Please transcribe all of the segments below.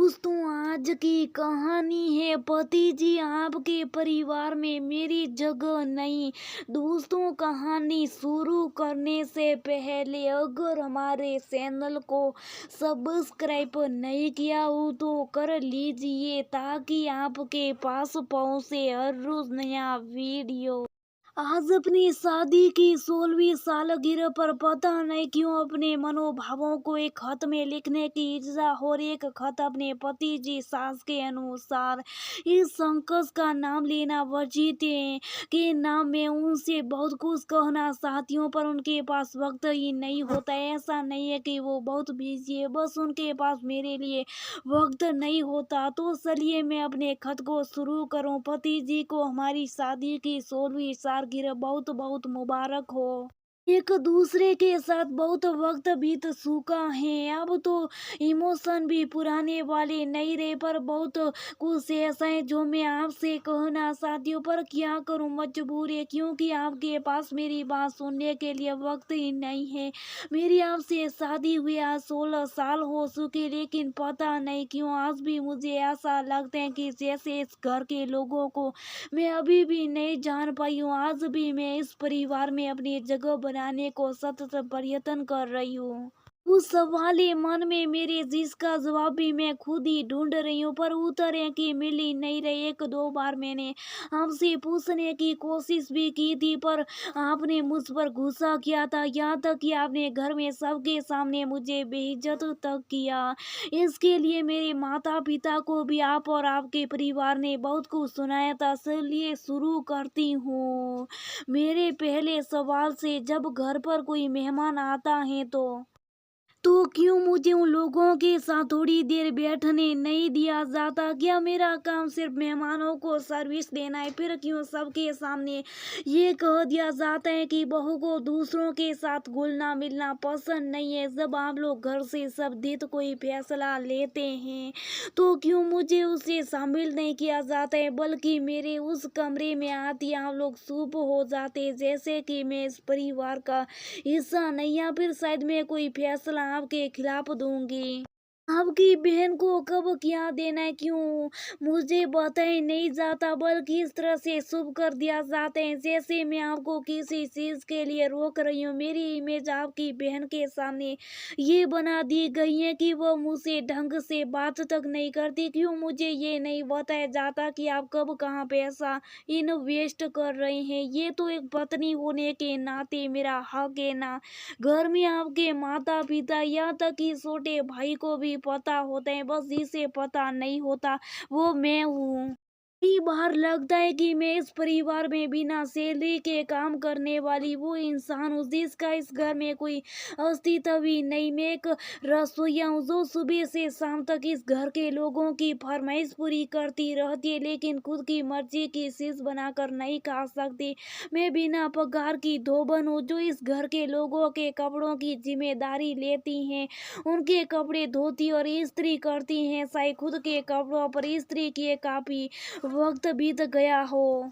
दोस्तों, आज की कहानी है पति जी आपके परिवार में मेरी जगह नहीं। दोस्तों, कहानी शुरू करने से पहले अगर हमारे चैनल को सब्सक्राइब नहीं किया हो तो कर लीजिए ताकि आपके पास पहुंचे हर रोज नया वीडियो। आज अपनी शादी की 16वीं सालगिरह पर पता नहीं क्यों अपने मनोभावों को एक खत में लिखने की इच्छा और एक खत अपने पति जी सास के अनुसार इस संकट का नाम लेना वर्जित है कि नाम में उनसे बहुत कुछ कहना चाहती हूँ पर उनके पास वक्त ही नहीं होता। ऐसा नहीं है कि वो बहुत बिजी है, बस उनके पास मेरे लिए वक्त नहीं होता। तो चलिए मैं अपने खत को शुरू करूं। पति जी को हमारी शादी की 16वीं सालगिरह बहुत बहुत मुबारक हो। एक दूसरे के साथ बहुत वक्त बीत चुका है, अब तो इमोशन भी पुराने वाले नहीं रहे पर बहुत कुछ ऐसा है जो मैं आपसे कहना चाहती हूँ पर क्या करूँ, मजबूर है क्योंकि आपके पास मेरी बात सुनने के लिए वक्त ही नहीं है। मेरी आपसे शादी हुई आज 16 साल हो चुके लेकिन पता नहीं क्यों आज भी मुझे ऐसा लगता है कि जैसे इस घर के लोगों को मैं अभी भी नहीं जान पाई हूँ। आज भी मैं इस परिवार में अपनी जगह बनाने को सतत प्रयत्न कर रही हूँ। उस सवाले मन में मेरे जिसका जवाब भी मैं खुद ही ढूंढ रही हूँ पर उत्तर की मिल ही नहीं रही। एक दो बार मैंने आपसे पूछने की कोशिश भी की थी पर आपने मुझ पर गुस्सा किया था, यहाँ तक कि आपने घर में सबके सामने मुझे बेइज्जत तक किया। इसके लिए मेरे माता पिता को भी आप और आपके परिवार ने बहुत कुछ सुनाया था। चलिए शुरू करती हूँ मेरे पहले सवाल से। जब घर पर कोई मेहमान आता है तो क्यों मुझे उन लोगों के साथ थोड़ी देर बैठने नहीं दिया जाता? क्या मेरा काम सिर्फ मेहमानों को सर्विस देना है? फिर क्यों सबके सामने ये कह दिया जाता है कि बहू को दूसरों के साथ घुलना मिलना पसंद नहीं है? जब आप लोग घर से सब हित कोई फैसला लेते हैं तो क्यों मुझे उसे शामिल नहीं किया जाता है बल्कि मेरे उस कमरे में आती आप लोग चुप हो जाते जैसे कि मैं इस परिवार का हिस्सा नहीं या फिर शायद मैं कोई फैसला आपके खिलाफ दूंगी। आपकी बहन को कब क्या देना है क्यों मुझे बताया नहीं जाता बल्कि इस तरह से शुभ कर दिया जाता है जैसे मैं आपको किसी चीज के लिए रोक रही हूँ। मेरी इमेज आपकी बहन के सामने ये बना दी गई है कि वो मुझसे ढंग से बात तक नहीं करती। क्यों मुझे ये नहीं बताया जाता कि आप कब कहाँ पैसा इन्वेस्ट कर रहे हैं? ये तो एक पत्नी होने के नाते मेरा हक है ना। घर में आपके माता पिता यहाँ तक कि छोटे भाई को भी पता होता है, बस जिसे पता नहीं होता वो मैं हूँ। कई बार लगता है कि मैं इस परिवार में बिना सैलरी के काम करने वाली वो इंसान हूँ जिसका इस घर में कोई अस्तित्व ही नहीं। मैं एक रसोइया हूँ जो सुबह से शाम तक इस घर के लोगों की फरमाइश पूरी करती रहती है लेकिन खुद की मर्जी की चीज बनाकर नहीं खा सकती। मैं बिना पगार की धोबन हूँ जो इस घर के लोगों के कपड़ों की जिम्मेदारी लेती हैं, उनके कपड़े धोती और इस्त्री करती हैं। शायद खुद के कपड़ों पर इस्त्री किए काफी वक्त बीत गया हो।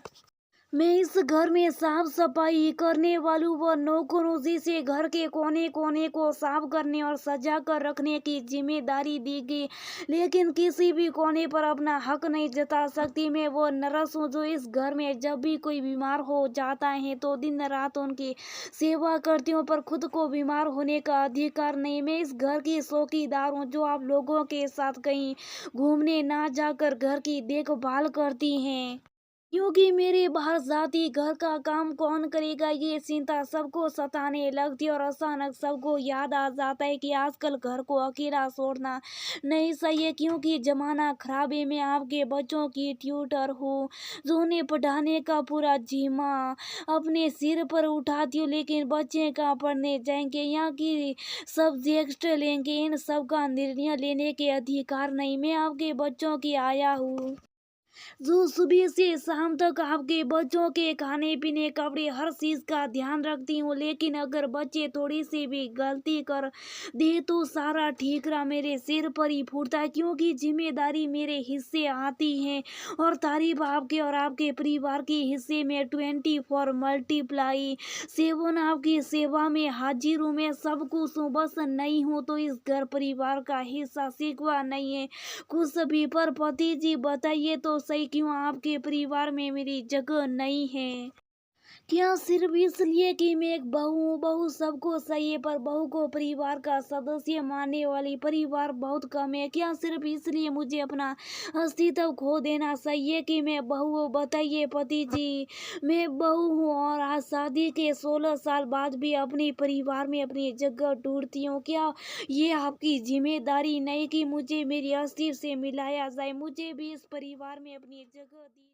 मैं इस घर में साफ सफाई करने वाली व नौकर हूँ जिसे घर के कोने कोने को साफ करने और सजा कर रखने की जिम्मेदारी दी गई लेकिन किसी भी कोने पर अपना हक नहीं जता सकती। मैं वो नर्स हूँ जो इस घर में जब भी कोई बीमार हो जाता है तो दिन रात उनकी सेवा करती हूँ पर खुद को बीमार होने का अधिकार नहीं। मैं इस घर की चौकीदार हूँ जो आप लोगों के साथ कहीं घूमने ना जाकर घर की देखभाल करती हैं क्योंकि मेरे बाहर जाती घर का काम कौन करेगा ये चिंता सबको सताने लगती और अचानक सबको याद आ जाता है कि आजकल घर को अकेला छोड़ना नहीं सही है क्योंकि जमाना खराब है। मैं आपके बच्चों की ट्यूटर हूँ जो उन्हें पढ़ाने का पूरा जिम्मा अपने सिर पर उठाती हूँ लेकिन बच्चे कहाँ पढ़ने जाएंगे, यहाँ की सब्जेक्ट लेंगे, इन सब का निर्णय लेने के अधिकार नहीं। मैं आपके बच्चों की आया हूँ जो सुबह से शाम तक आपके बच्चों के खाने पीने कपड़े हर चीज़ का ध्यान रखती हूँ, लेकिन अगर बच्चे थोड़ी सी भी गलती कर दे तो सारा ठीकरा मेरे सिर पर ही फूटता है, क्योंकि जिम्मेदारी मेरे हिस्से आती है और तारीफ आपके और आपके परिवार के हिस्से में 24 मल्टीप्लाई 7 आपकी सेवा में हाजिर हूँ। मैं सब कुछ हूँ, बस नहीं हूँ तो इस घर परिवार का हिस्सा सिकवा नहीं है कुछ भी। पर पति जी बताइए तो सही, क्यों आपके परिवार में मेरी जगह नहीं है? क्या सिर्फ इसलिए कि मैं एक बहू हूँ? बहू सबको सही है, पर बहू को परिवार का सदस्य मानने वाली परिवार बहुत कम है। क्या सिर्फ इसलिए मुझे अपना अस्तित्व खो देना सही है कि मैं बहू हूँ? बताइए पति जी, मैं बहू हूँ और आज शादी के 16 साल बाद भी अपने परिवार में अपनी जगह ढूंढती हूँ। क्या ये आपकी जिम्मेदारी नहीं कि मुझे मेरी अस्तित्व से मिलाया जाए? मुझे भी इस परिवार में अपनी जगह दी